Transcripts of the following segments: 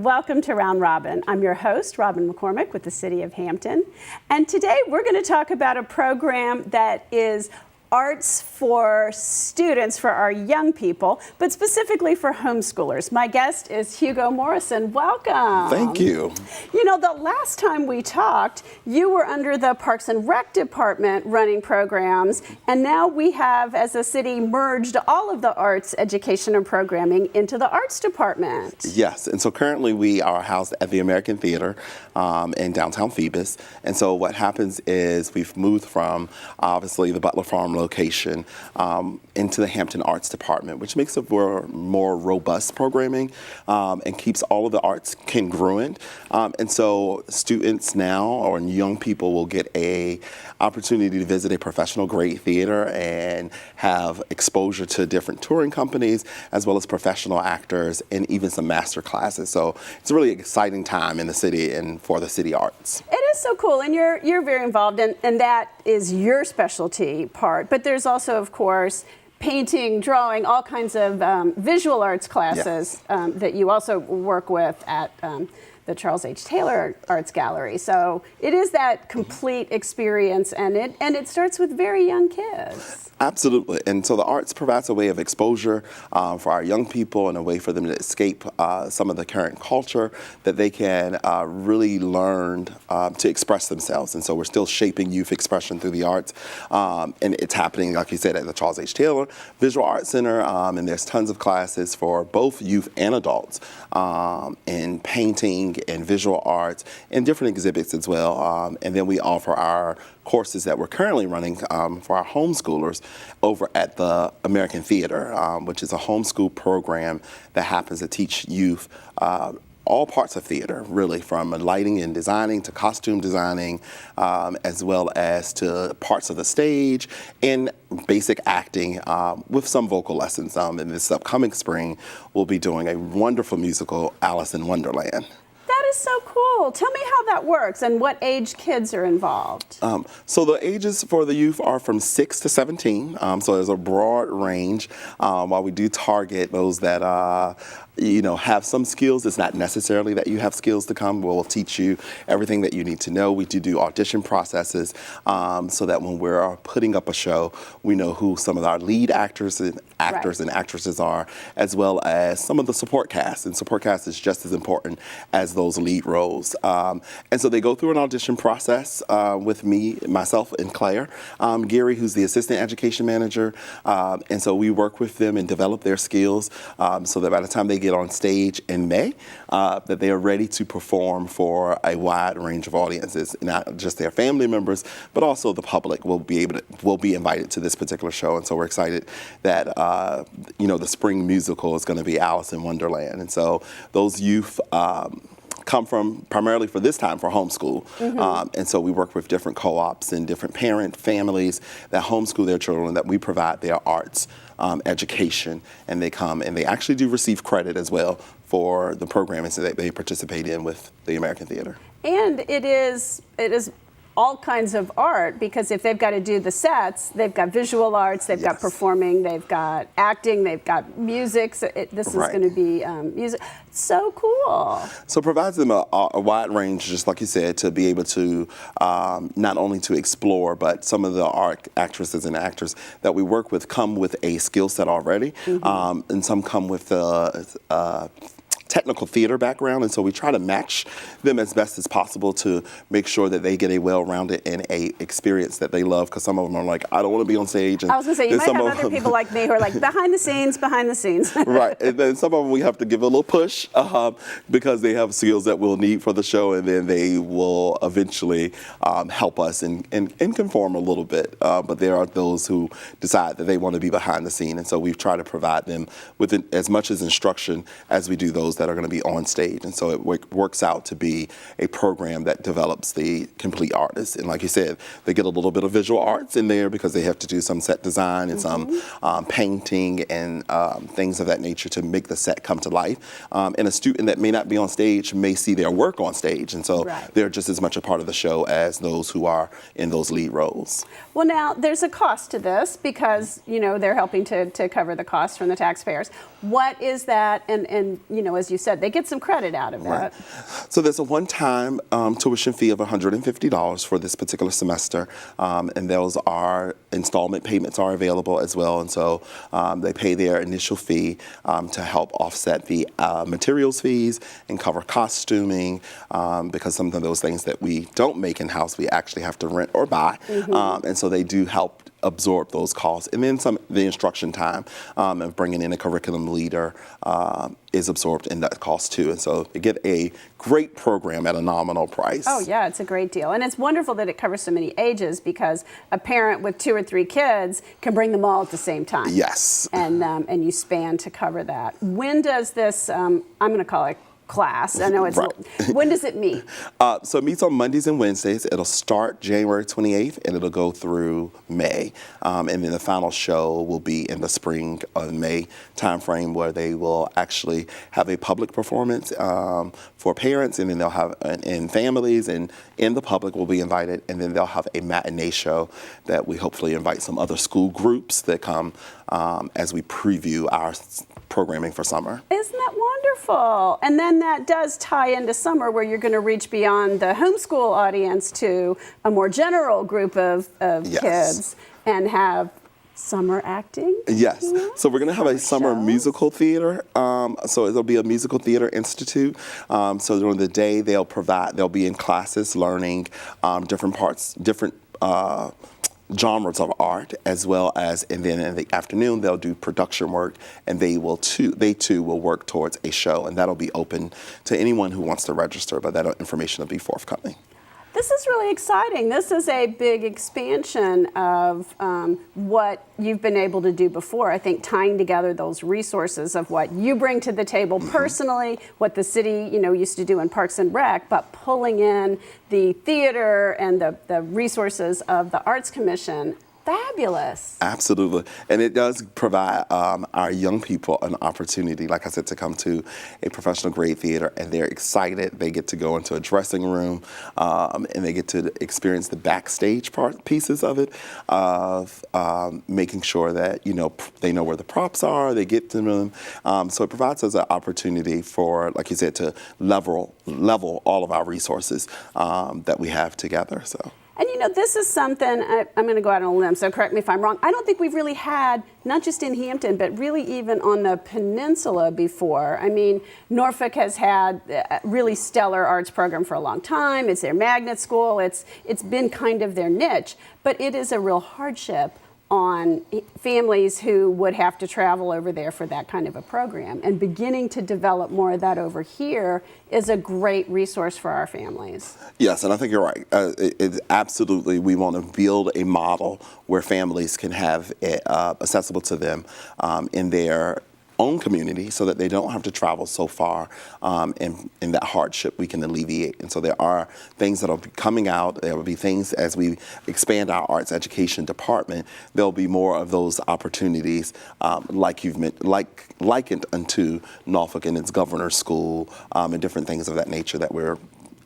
welcome to Round Robin. I'm your host, Robin McCormick with the City of Hampton. And today we're going to talk about a program that is arts for students, for our young people, but specifically for homeschoolers. My guest is Hugo Morrison. Welcome. Thank you. You know, the last time we talked, you were under the Parks and Rec Department running programs, and now we have, as a city, merged all of the arts education and programming into the Arts Department. Yes, and so currently we are housed at the American Theater in downtown Phoebus. And so what happens is we've moved from, obviously, the Butler Farm location into the Hampton Arts Department, which makes it for more robust programming and keeps all of the arts congruent. And so students now, or young people, will get a opportunity to visit a professional grade theater and have exposure to different touring companies, as well as professional actors and even some master classes. So it's a really exciting time in the city and for the city arts. It is so cool, and you're very involved, and that is your specialty part. But there's also, of course, painting, drawing, all kinds of visual arts classes that you also work with at the Charles H. Taylor Arts Gallery. So it is that complete experience, and it starts with very young kids. Absolutely. And so the arts provides a way of exposure for our young people and a way for them to escape some of the current culture, that they can really learn to express themselves. And so we're still shaping youth expression through the arts. And it's happening, like you said, at the Charles H. Taylor Visual Arts Center. And there's tons of classes for both youth and adults in painting and visual arts and different exhibits as well. And then we offer our courses that we're currently running for our homeschoolers over at the American Theater, which is a homeschool program that happens to teach youth all parts of theater, really, from lighting and designing to costume designing, as well as to parts of the stage and basic acting with some vocal lessons. In this upcoming spring, we'll be doing a wonderful musical, Alice in Wonderland. That is so cool. Tell me how that works and what age kids are involved. So the ages for the youth are from 6 to 17. So there's a broad range. While we do target those that have some skills, it's not necessarily that you have skills to come. We'll teach you everything that you need to know. We do audition processes so that when we're putting up a show, we know who some of our lead actors and actresses are, as well as some of the support cast. And support cast is just as important as those lead roles. And so they go through an audition process with myself, and Claire Geary, who's the assistant education manager. And so we work with them and develop their skills so that by the time they get on stage in May, that they are ready to perform for a wide range of audiences, not just their family members, but also the public will be invited to this particular show. And so we're excited that the spring musical is going to be Alice in Wonderland. And so those youth come from primarily for this time for homeschool. And so we work with different co-ops and different families that homeschool their children, that we provide their arts education, and they come and they actually do receive credit as well for the programming that they participate in with the American Theater. And it is all kinds of art, because if they've got to do the sets, they've got visual arts, they've got performing, they've got acting, they've got music. So this is going to be music. So cool. So it provides them a wide range, just like you said, to be able to not only to explore, but some of the actresses and actors that we work with come with a skill set already, and some come with technical theater background, and so we try to match them as best as possible to make sure that they get a well-rounded and a experience that they love, because some of them are like, I don't want to be on stage. And I was going to say, you might have other people like me who are like, behind the scenes. Right, and then some of them we have to give a little push because they have skills that we'll need for the show, and then they will eventually help us and conform a little bit. But there are those who decide that they want to be behind the scene, and so we've tried to provide them with as much as instruction as we do those that are going to be on stage. And so it works out to be a program that develops the complete artist. And like you said, they get a little bit of visual arts in there because they have to do some set design and some painting and things of that nature to make the set come to life. And a student that may not be on stage may see their work on stage. And so they're just as much a part of the show as those who are in those lead roles. Well, now there's a cost to this because, they're helping to cover the cost from the taxpayers. What is that? And as as you said, they get some credit out of that. So there's a one-time tuition fee of $150 for this particular semester, and those are installment payments are available as well. And so they pay their initial fee to help offset the materials fees and cover costuming, because some of those things that we don't make in-house, we actually have to rent or buy. And so they do help absorb those costs. And then the instruction time of bringing in a curriculum leader is absorbed in that cost too. And so you get a great program at a nominal price. Oh yeah, it's a great deal. And it's wonderful that it covers so many ages, because a parent with 2 or 3 kids can bring them all at the same time. Yes. And you span to cover that. When does this, I'm going to call it class. I know it's, when does it meet? So it meets on Mondays and Wednesdays. It'll start January 28th and it'll go through May. And then the final show will be in the spring of May timeframe, where they will actually have a public performance for parents, and then they'll have, and families and in the public will be invited, and then they'll have a matinee show that we hopefully invite some other school groups that come as we preview our programming for summer. Isn't that wonderful? And then that does tie into summer, where you're going to reach beyond the homeschool audience to a more general group of kids and have summer acting? Yes. So we're going to have a summer musical theater. So it'll be a musical theater institute. So during the day, they'll be in classes learning different genres of art, as well as, and then in the afternoon they'll do production work, and they too will work towards a show, and that'll be open to anyone who wants to register, but that information will be forthcoming. This is really exciting. This is a big expansion of what you've been able to do before. I think tying together those resources of what you bring to the table personally, what the city used to do in Parks and Rec, but pulling in the theater and the resources of the Arts Commission. Fabulous. Absolutely. And it does provide our young people an opportunity, like I said, to come to a professional grade theater, and they're excited. They get to go into a dressing room and they get to experience the backstage pieces of it, of making sure that, they know where the props are, they get to them. So it provides us an opportunity for, like you said, to level all of our resources that we have together. So. And this is something, I'm going to go out on a limb, so correct me if I'm wrong. I don't think we've really had, not just in Hampton, but really even on the peninsula before. I mean, Norfolk has had a really stellar arts program for a long time. It's their magnet school. It's been kind of their niche, but it is a real hardship on families who would have to travel over there for that kind of a program. And beginning to develop more of that over here is a great resource for our families. Yes, and I think you're right. Absolutely, we want to build a model where families can have it accessible to them in their own community, so that they don't have to travel so far, and that hardship we can alleviate. And so there are things that will be coming out. There will be things as we expand our arts education department. There'll be more of those opportunities, like you've likened unto Norfolk and its governor's school, and different things of that nature that we're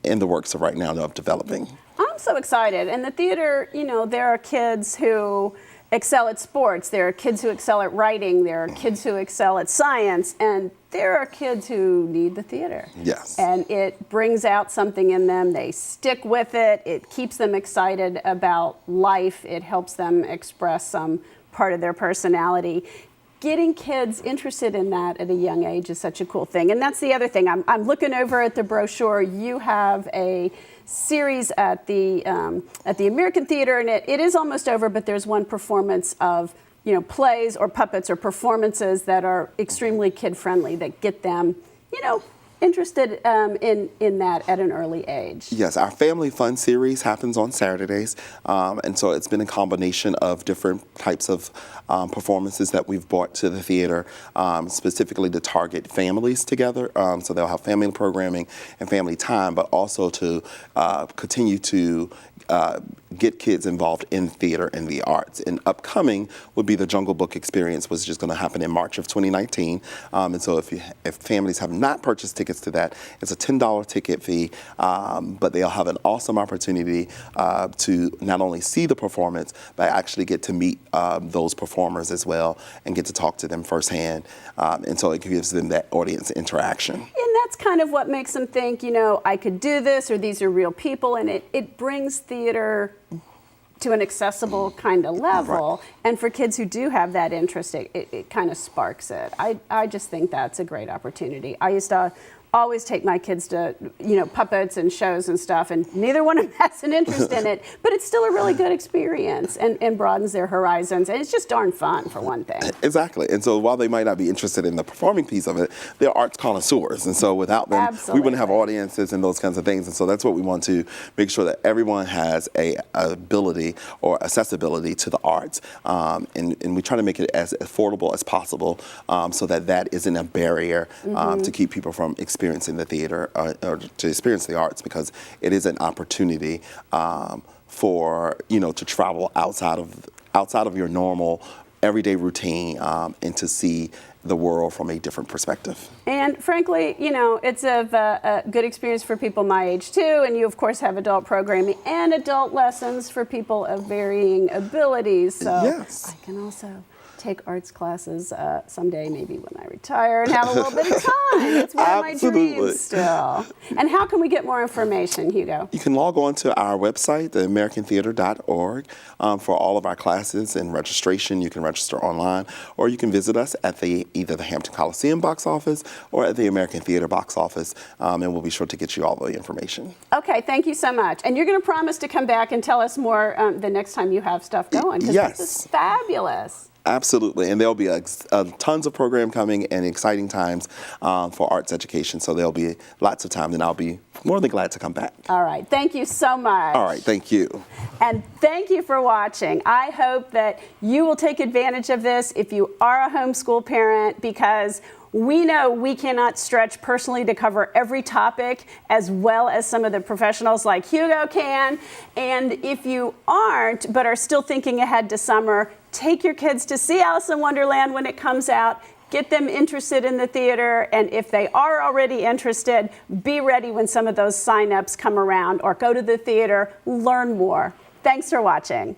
in the works of right now of developing. I'm so excited. And the theater, there are kids who excel at sports, there are kids who excel at writing, there are kids who excel at science, and there are kids who need the theater. Yes. And it brings out something in them. They stick with it. It keeps them excited about life. It helps them express some part of their personality. Getting kids interested in that at a young age is such a cool thing. And that's the other thing. I'm looking over at the brochure. You have a series at the American Theater, and it is almost over, but there's one performance of plays or puppets or performances that are extremely kid-friendly, that get them interested in that at an early age. Yes, our Family Fun series happens on Saturdays, and so it's been a combination of different types of performances that we've brought to the theater, specifically to target families together. So they'll have family programming and family time, but also to continue to get kids involved in theater and the arts. And upcoming would be the Jungle Book Experience, which is just going to happen in March of 2019. And so if families have not purchased tickets tickets to that. It's a $10 ticket fee, but they'll have an awesome opportunity to not only see the performance, but actually get to meet those performers as well and get to talk to them firsthand. And so it gives them that audience interaction. And that's kind of what makes them think, you know, I could do this, or these are real people, and it brings theater to an accessible kind of level. Right. And for kids who do have that interest, it kind of sparks it. I just think that's a great opportunity. I used to always take my kids to, you know, puppets and shows and stuff, and neither one of them has an interest in it, but it's still a really good experience and broadens their horizons, and it's just darn fun, for one thing. Exactly. And so while they might not be interested in the performing piece of it, they're arts connoisseurs, and so without them, we wouldn't have audiences and those kinds of things. And so that's what we want to make sure that everyone has a ability or accessibility to the arts, and we try to make it as affordable as possible, so that isn't a barrier to keep people from experiencing the theater or to experience the arts, because it is an opportunity for, you know, to travel outside of your normal everyday routine and to see the world from a different perspective. And frankly, you know, it's a good experience for people my age too, and you of course have adult programming and adult lessons for people of varying abilities. So yes. I can also take arts classes someday, maybe when I retire and have a little bit of time. It's one of my dreams still. And how can we get more information, Hugo? You can log on to our website, theamericantheater.org, for all of our classes and registration. You can register online, or you can visit us at either the Hampton Coliseum box office or at the American Theater box office, and we'll be sure to get you all the information. Okay, thank you so much. And you're going to promise to come back and tell us more the next time you have stuff going, because yes. this is fabulous. Absolutely, and there'll be tons of program coming and exciting times for arts education, so there'll be lots of time, and I'll be more than glad to come back. All right, thank you so much. All right, thank you. And thank you for watching. I hope that you will take advantage of this if you are a homeschool parent, because we know we cannot stretch personally to cover every topic as well as some of the professionals like Hugo can. And if you aren't, but are still thinking ahead to summer, take your kids to see Alice in Wonderland when it comes out. Get them interested in the theater, and if they are already interested, be ready when some of those sign-ups come around, or go to the theater, learn more. Thanks for watching.